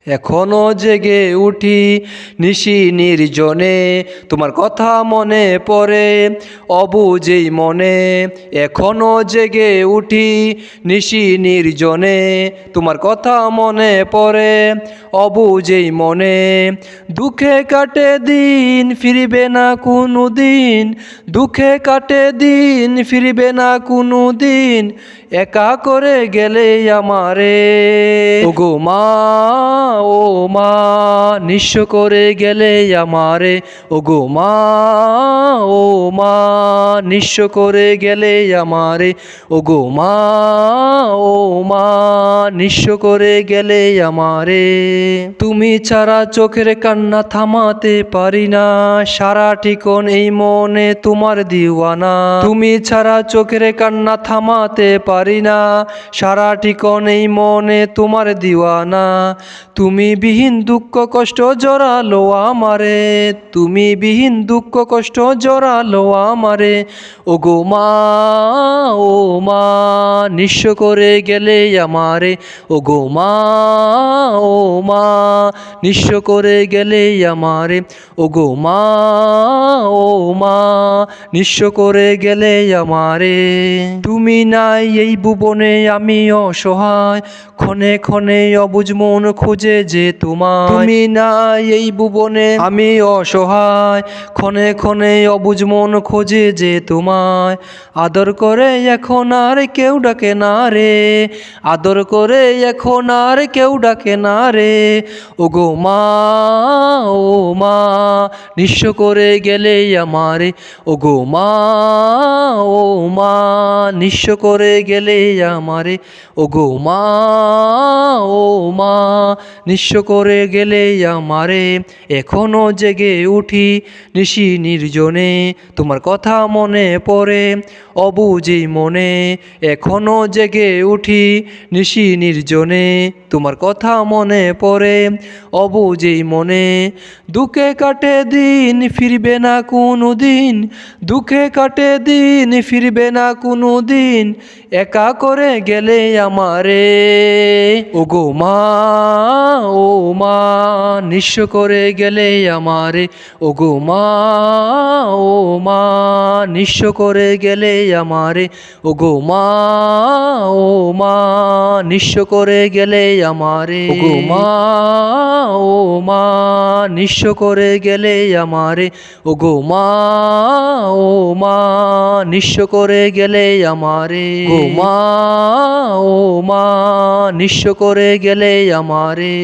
এখনো জেগে উঠি নিশি নির্জনে, তোমার কথা মনে পড়ে অবুঝেই মনে। এখনো জেগে উঠি নিশি নির্জনে, তোমার কথা মনে পড়ে অবুঝেই মনে। দুঃখে কাটে দিন ফিরবে না কোনো দিন, দুঃখে কাটে দিন ফিরবে না কোনো দিন, একা করে গেলে আমারে। ওগো মা, ও মা, নিঃস্ব করে গেলে আমারে। ওগো মা, ও মা, নিঃস্ব করে গেলে আমারে। ওগো মা, ও মা, নিঃস্ব করে গেলে আমারে। তুমি ছাড়া চোখের কান্না থামাতে পারি না, সারাটিক্ষণ এই মনে তোমার দিওয়ানা। তুমি ছাড়া চোখের কান্না থামাতে পারি না, সারাটিক্ষণ এই মনে তোমার দিওয়ানা। তুমি বিহীন দুঃখ কষ্ট জড়ালো আমারে, তুমি বিহীন দুঃখ কষ্ট জড়ালো আমারে। ওগো মা, ও মা, নিঃস্ব করে গেলে আমারে। ওগো মা, ও মা, নিঃস্ব করে গেলে আমারে। ওগো মা, ও মা, নিঃস্ব করে গেলে আমারে। তুমি নাই এই ভুবনে আমি অসহায়, ক্ষণে ক্ষণে অবুঝ মন খোঁজে যে তোমায়। তুমি নাই এই ভুবনে আমি অসহায়, ক্ষণে ক্ষণে অবুঝ মন খোঁজে যে তোমায়। আদর করে এখন আর কেউ ডাকে না রে, আদর করে এখন আর কেউ ডাকে না রে। ওগো মা, ও মা, নিঃস্ব করে গেলে আমারে। ওগো মা, ও মা, নিঃস্ব করে গেলে আমারে। ওগো মা, ও মা, নিঃস্ব করে গেলে আমারে। এখনো জেগে উঠি নিশি নির্জনে, তোমার কথা মনে পড়ে অবুঝেই মনে। এখনো জেগে উঠি নিশি নির্জনে, তোমার কথা মনে পড়ে অবুঝেই মনে। দুঃখে কাটে দিন ফিরবে না কোনো দিন, দুঃখে কাটে দিন ফিরবে না কোনো দিন, একা করে গেলে আমারে। ওগো মা, ও মা, নিঃস্ব করে গেলে আমারে। ওগো মা, ও মা, নিঃস্ব করে গেলে আমারে। ওগো মা, ও মা, নিঃস্ব করে গেলে আমারে। ওগো মা, ও মা, নিঃস্ব করে গেলে আমারে। ওগো মা, ও মা, নিঃস্ব করে গেলে আমারে। ও মা, ও মা, নিঃস্ব করে গেলে আমারে।